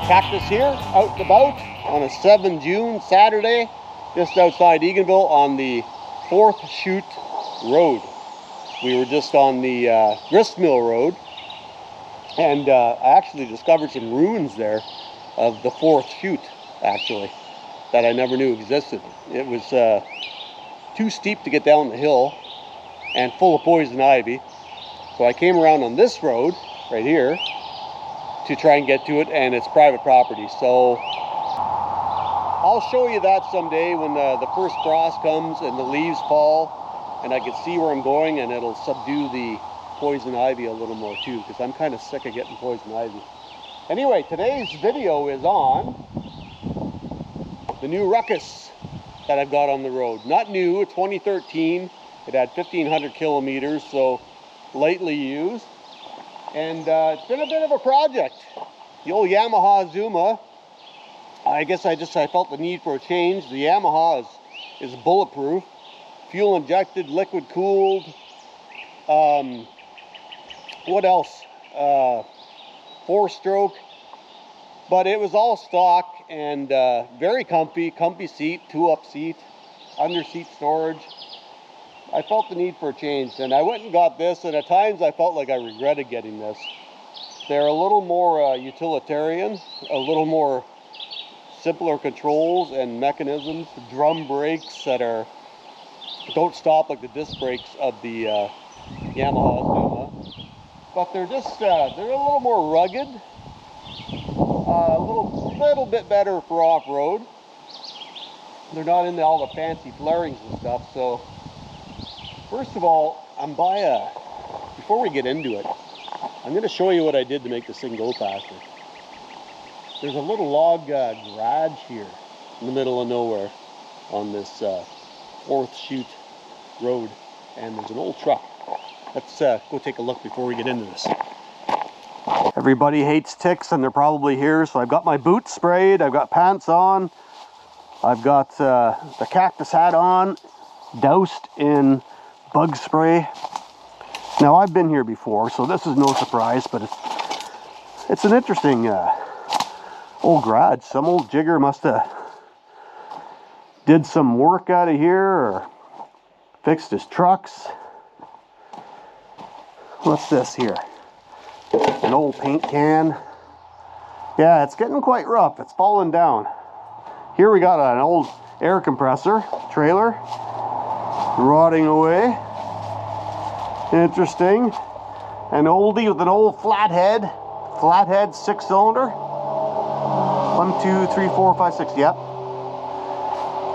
Cactus here, out and about on a 7 June Saturday, just outside Eganville on the 4th Chute Road. We were just on the Gristmill Road, and I actually discovered some ruins there of the 4th Chute, actually, that I never knew existed. It was too steep to get down the hill and full of poison ivy. So I came around on this road right here to try and get to it, and it's private property. So I'll show you that someday when the first frost comes and the leaves fall and I can see where I'm going, and it'll subdue the poison ivy a little more too, because I'm kind of sick of getting poison ivy. Anyway, today's video is on the new Ruckus that I've got on the road. Not new, it's 2013. It had 1,500 kilometers, so lightly used. And it's been a bit of a project. The old Yamaha Zuma, I guess I felt the need for a change. The Yamaha is bulletproof, fuel injected, liquid cooled. What else? 4-stroke. But it was all stock and very comfy seat, 2-up seat, under seat storage. I felt the need for a change, and I went and got this, and at times I felt like I regretted getting this. They're a little more utilitarian, a little more simpler controls and mechanisms, drum brakes that don't stop like the disc brakes of the Yamaha Zuma. But they're just, they're a little more rugged, a little bit better for off-road. They're not into all the fancy flarings and stuff, so first of all, before we get into it, I'm going to show you what I did to make this thing go faster. There's a little log garage here in the middle of nowhere on this 4th Chute Road, and there's an old truck. Let's go take a look before we get into this. Everybody hates ticks, and they're probably here, so I've got my boots sprayed, I've got pants on, I've got the cactus hat on, doused in bug spray. Now, I've been here before, so this is no surprise, but it's an interesting old garage. Some old jigger must have did some work out of here or fixed his trucks. What's this here? An old paint can. Yeah, it's getting quite rough. It's falling down. Here we got an old air compressor trailer rotting away. Interesting. An oldie with an old flathead 6-cylinder. 1, 2, 3, 4, 5, 6. Yep.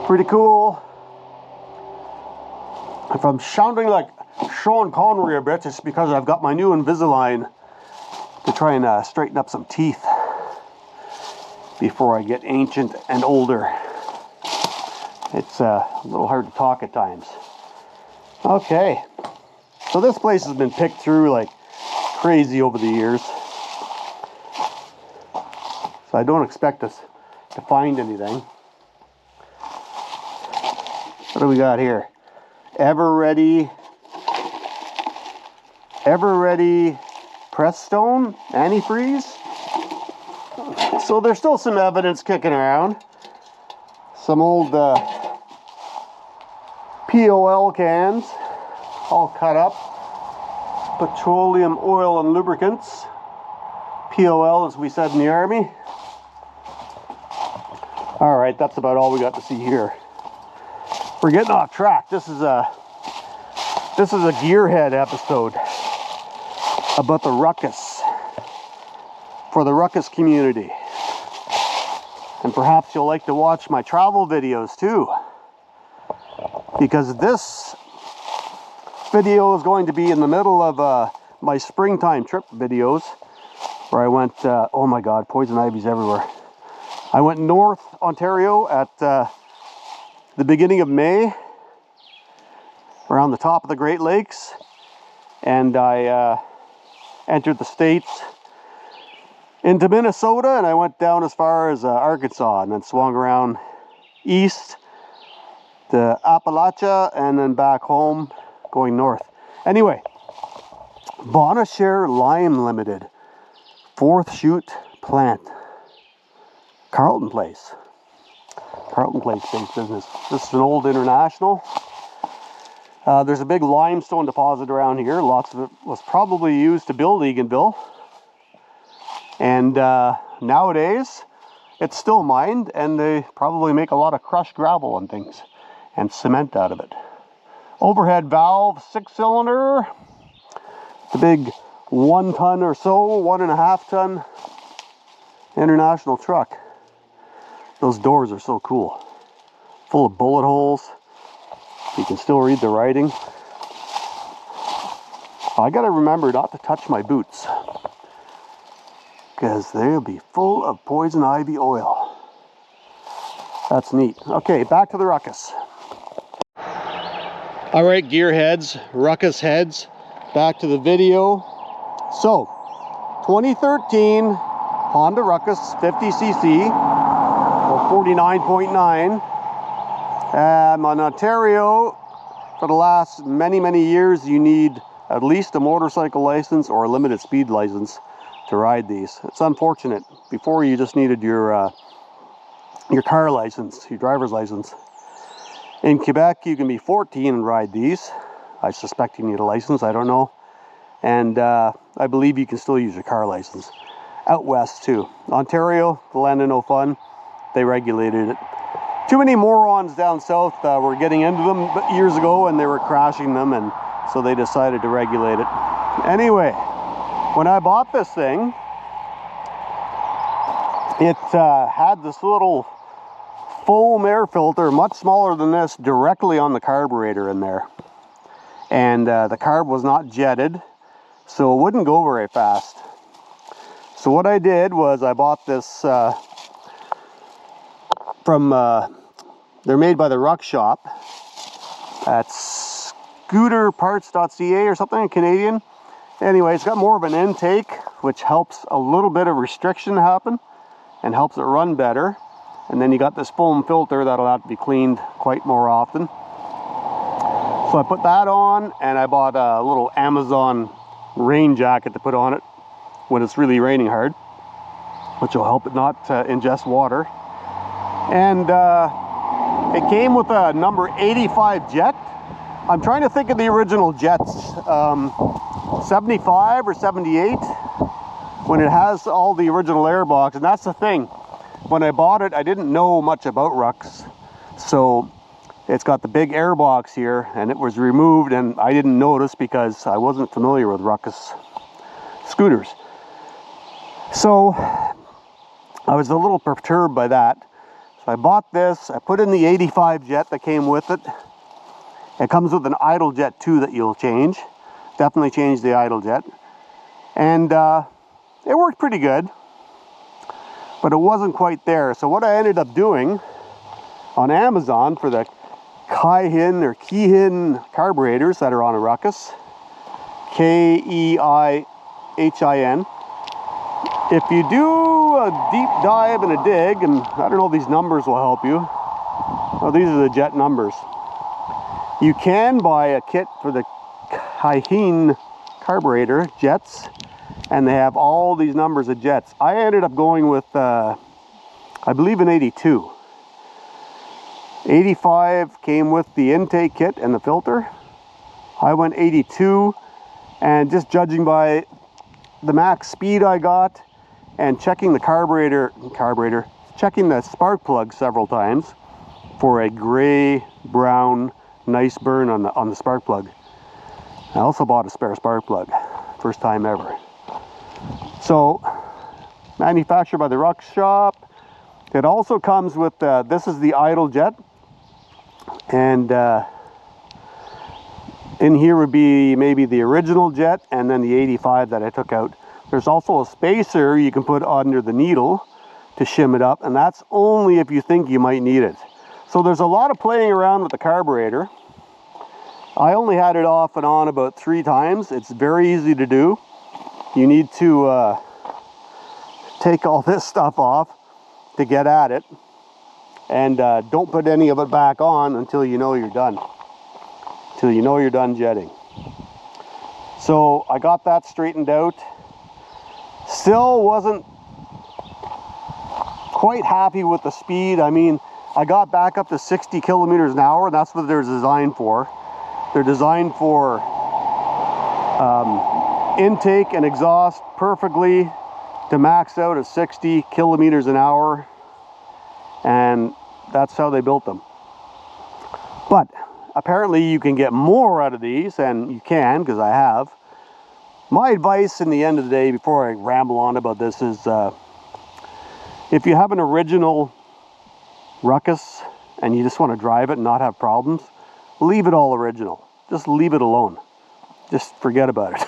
Pretty cool. If I'm sounding like Sean Connery a bit, it's because I've got my new Invisalign to try and straighten up some teeth before I get ancient and older. It's a little hard to talk at times. Okay, so this place has been picked through like crazy over the years, so I don't expect us to find anything. What do we got here? Ever ready press stone antifreeze. So there's still some evidence kicking around. Some old POL cans, all cut up. Petroleum oil and lubricants. POL, as we said in the army. All right, that's about all we got to see here. We're getting off track. This is a gearhead episode about the Ruckus, for the Ruckus community. And perhaps you'll like to watch my travel videos too, because this video is going to be in the middle of my springtime trip videos, where I went, oh my god, poison ivy's everywhere. I went North Ontario at the beginning of May, around the top of the Great Lakes, and I entered the States into Minnesota, and I went down as far as Arkansas, and then swung around east to Appalachia, and then back home going north. Anyway, Bonashare Lime Limited, 4th Chute plant. Carlton Place based business. This is an old International. There's a big limestone deposit around here. Lots of it was probably used to build Eganville. And nowadays, it's still mined, and they probably make a lot of crushed gravel and things, and cement out of it. Overhead valve, 6-cylinder. The big 1 ton or so, 1.5 ton International truck. Those doors are so cool. Full of bullet holes. You can still read the writing. I gotta remember not to touch my boots, because they'll be full of poison ivy oil. That's neat. Okay, back to the Ruckus. All right, gearheads, Ruckus heads, back to the video. So, 2013 Honda Ruckus 50cc, or 49.9. I'm on Ontario. For the last many years, you need at least a motorcycle license or a limited speed license to ride these. It's unfortunate. Before, you just needed your car license, your driver's license. In Quebec, you can be 14 and ride these. I suspect you need a license, I don't know. And I believe you can still use your car license. Out west too. Ontario, the land of no fun, they regulated it. Too many morons down south were getting into them years ago, and they were crashing them, and so they decided to regulate it. Anyway, when I bought this thing, it had this little foam air filter, much smaller than this, directly on the carburetor in there. And the carb was not jetted, so it wouldn't go very fast. So what I did was I bought this from, they're made by the Ruck Shop at scooterparts.ca or something, Canadian. Anyway, it's got more of an intake, which helps a little bit of restriction happen and helps it run better. And then you got this foam filter that'll have to be cleaned quite more often. So I put that on, and I bought a little Amazon rain jacket to put on it when it's really raining hard, which will help it not ingest water. And it came with a number 85 jet. I'm trying to think of the original jets, 75 or 78, when it has all the original airbox. And that's the thing, when I bought it, I didn't know much about Rucks, so it's got the big airbox here, and it was removed, and I didn't notice because I wasn't familiar with Ruckus scooters. So I was a little perturbed by that. So I bought this, I put in the 85 jet that came with it. It comes with an idle jet too that you'll change. Definitely change the idle jet. And it worked pretty good, but it wasn't quite there. So what I ended up doing on Amazon for the Keihin or Keihin carburetors that are on a Ruckus, K-E-I-H-I-N. If you do a deep dive and a dig, and I don't know if these numbers will help you. Well, these are the jet numbers. You can buy a kit for the Keihin carburetor jets, and they have all these numbers of jets. I ended up going with, I believe, an 82. 85 came with the intake kit and the filter. I went 82, and just judging by the max speed I got and checking the checking the spark plug several times for a gray brown nice burn on the spark plug. I also bought a spare spark plug, first time ever. So, manufactured by the Ruck Shop. It also comes with this is the idle jet, and in here would be maybe the original jet and then the 85 that I took out. There's also a spacer you can put under the needle to shim it up, and that's only if you think you might need it. So there's a lot of playing around with the carburetor. I only had it off and on about 3 times. It's very easy to do. You need to take all this stuff off to get at it, and don't put any of it back on until you know you're done. Until you know you're done jetting. So I got that straightened out. Still wasn't quite happy with the speed. I mean, I got back up to 60 kilometers an hour, and that's what they're designed for. They're designed for intake and exhaust perfectly to max out at 60 kilometers an hour, and that's how they built them. But apparently you can get more out of these, and you can, because I have. My advice in the end of the day, before I ramble on about this, is if you have an original Ruckus and you just want to drive it and not have problems, leave it all original. Just leave it alone. Just forget about it.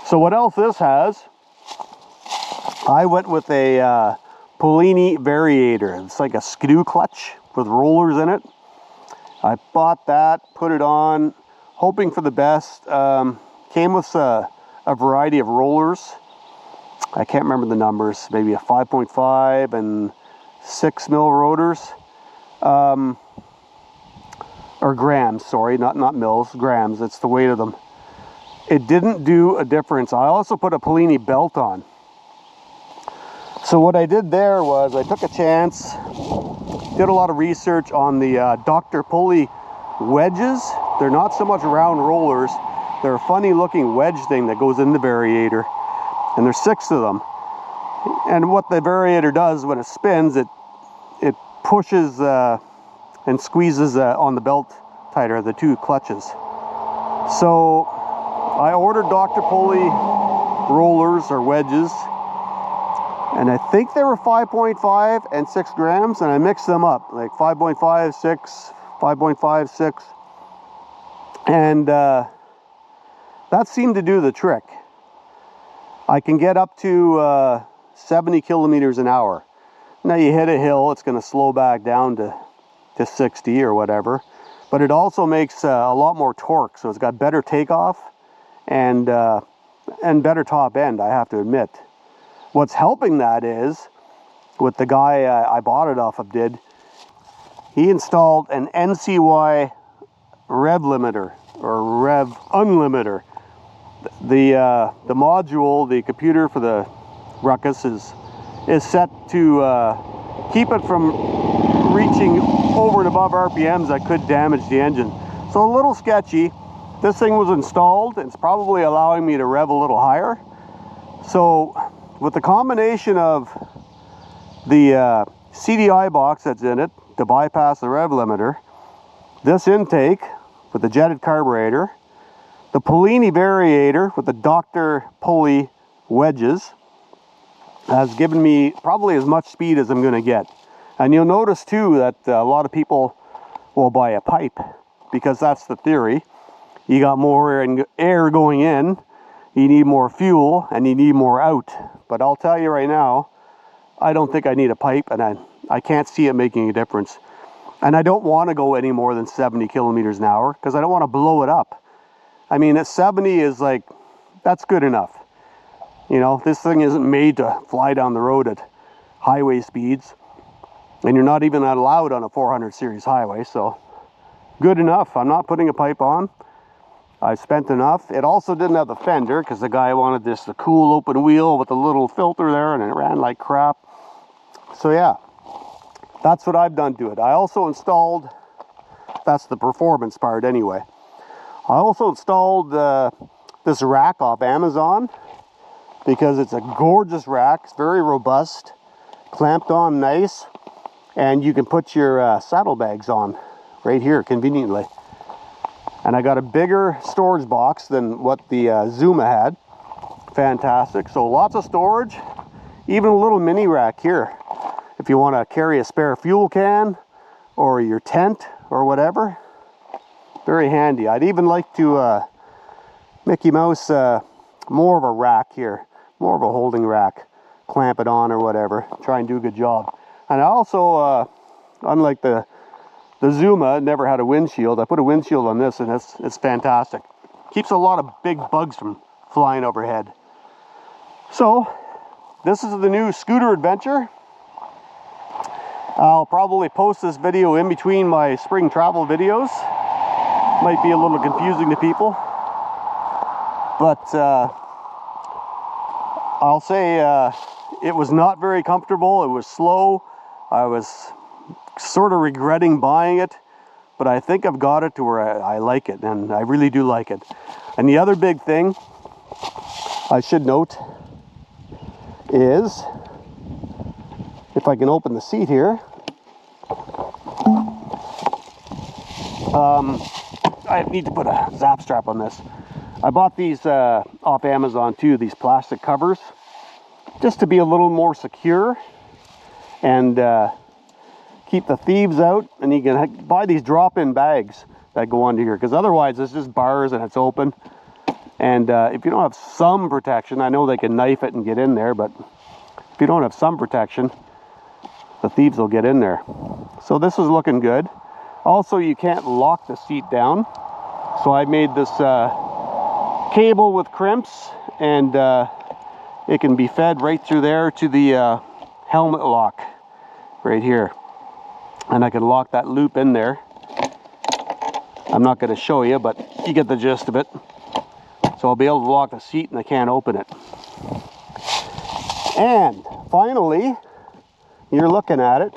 So what else this has, I went with a Polini variator. It's like a skidoo clutch with rollers in it. I bought that, put it on, hoping for the best. Came with a variety of rollers. I can't remember the numbers, maybe a 5.5 and 6 mil rotors. Or grams, sorry, not mils, grams. It's the weight of them. It didn't do a difference. I also put a Polini belt on. So what I did there was I took a chance, did a lot of research on the Dr. Pulley wedges. They're not so much round rollers. They're a funny looking wedge thing that goes in the variator. And there's 6 of them. And what the variator does when it spins, it pushes and squeezes on the belt tighter, the 2 clutches. So I ordered Dr. Pulley rollers or wedges, and I think they were 5.5 and 6 grams, and I mixed them up, like 5.5, 6, 5.5, 6. And that seemed to do the trick. I can get up to 70 kilometers an hour. Now you hit a hill, it's going to slow back down to 60 or whatever, but it also makes a lot more torque, so it's got better takeoff and better top end, I have to admit. What's helping that is, what the guy I bought it off of did, he installed an NCY rev limiter or rev unlimiter. The module, the computer for the Ruckus is set to keep it from reaching over and above RPMs that could damage the engine. So a little sketchy. This thing was installed. It's probably allowing me to rev a little higher. So with the combination of the CDI box that's in it to bypass the rev limiter, this intake with the jetted carburetor, the Polini variator with the Dr. Pulley wedges, has given me probably as much speed as I'm going to get. And you'll notice too that a lot of people will buy a pipe, because that's the theory. You got more air going in, you need more fuel, and you need more out. But I'll tell you right now, I don't think I need a pipe, and I can't see it making a difference. And I don't want to go any more than 70 kilometers an hour, because I don't want to blow it up. I mean, at 70 is like, that's good enough. You know, this thing isn't made to fly down the road at highway speeds. And you're not even allowed on a 400 series highway, so good enough. I'm not putting a pipe on. I've spent enough. It also didn't have the fender, because the guy wanted the cool open wheel with a little filter there, and it ran like crap. So yeah, that's what I've done to it. I also installed, that's the performance part anyway. I also installed this rack off Amazon, because it's a gorgeous rack. It's very robust, clamped on nice, and you can put your saddlebags on right here conveniently. And I got a bigger storage box than what the Zuma had. Fantastic. So lots of storage, even a little mini rack here if you want to carry a spare fuel can or your tent or whatever. Very handy. I'd even like to Mickey Mouse more of a rack here, more of a holding rack, clamp it on or whatever, try and do a good job. And I also, unlike the Zuma, never had a windshield. I put a windshield on this, and it's fantastic. Keeps a lot of big bugs from flying overhead. So this is the new scooter adventure. I'll probably post this video in between my spring travel videos. Might be a little confusing to people, but I'll say it was not very comfortable. It was slow. I was sort of regretting buying it, but I think I've got it to where I like it, and I really do like it. And the other big thing I should note is, if I can open the seat here, I need to put a zap strap on this. I bought these off Amazon too, these plastic covers, just to be a little more secure and keep the thieves out. And you can buy these drop-in bags that go under here, because otherwise it's just bars and it's open. And if you don't have some protection, I know they can knife it and get in there, but if you don't have some protection, the thieves will get in there. So this is looking good. Also, you can't lock the seat down, so I made this cable with crimps, and it can be fed right through there to the helmet lock right here, and I can lock that loop in there. I'm not going to show you, but you get the gist of it. So I'll be able to lock the seat and I can't open it. And finally, you're looking at it,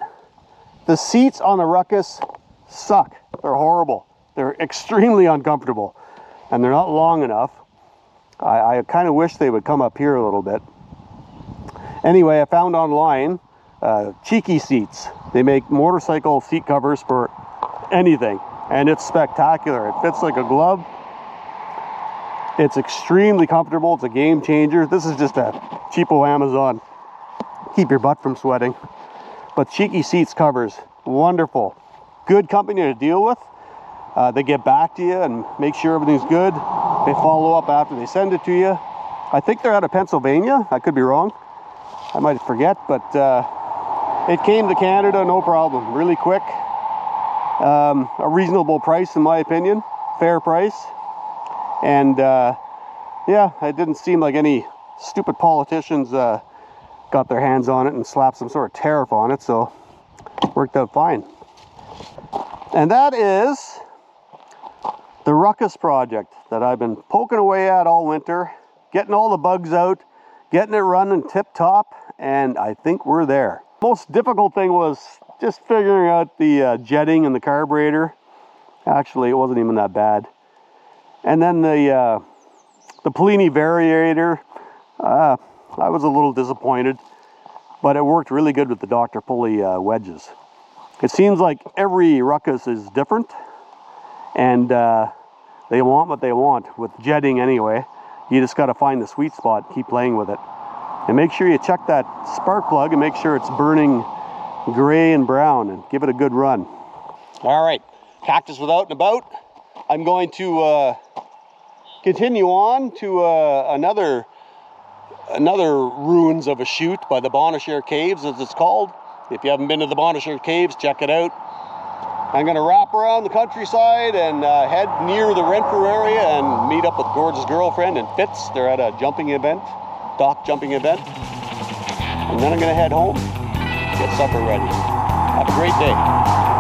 the seats on the Ruckus suck. They're horrible. They're extremely uncomfortable, and they're not long enough. I kind of wish they would come up here a little bit. Anyway, I found online Cheeky Seats. They make motorcycle seat covers for anything, and it's spectacular. It fits like a glove. It's extremely comfortable. It's a game changer. This is just a cheapo Amazon. Keep your butt from sweating. But Cheeky Seats covers, wonderful. Good company to deal with. They get back to you and make sure everything's good. They follow up after they send it to you. I think they're out of Pennsylvania. I could be wrong. I might forget, but it came to Canada, no problem. Really quick. A reasonable price, in my opinion. Fair price. And yeah, it didn't seem like any stupid politicians got their hands on it and slapped some sort of tariff on it, so it worked out fine. And that is the Ruckus project that I've been poking away at all winter, getting all the bugs out, getting it running tip-top, and I think we're there. Most difficult thing was just figuring out the jetting and the carburetor. Actually, it wasn't even that bad. And then the Polini variator, I was a little disappointed, but it worked really good with the Dr. Pulley wedges. It seems like every Ruckus is different, and they want what they want with jetting anyway. You just got to find the sweet spot, keep playing with it. And make sure you check that spark plug and make sure it's burning gray and brown, and give it a good run. All right, Cactus with Out and About. I'm going to continue on to another ruins of a chute by the Bonnechere Caves, as it's called. If you haven't been to the Bonnechere Caves, check it out. I'm going to wrap around the countryside and head near the Renfrew area and meet up with Gord's girlfriend and Fitz. They're at a jumping event, dock jumping event. And then I'm going to head home, get supper ready. Have a great day.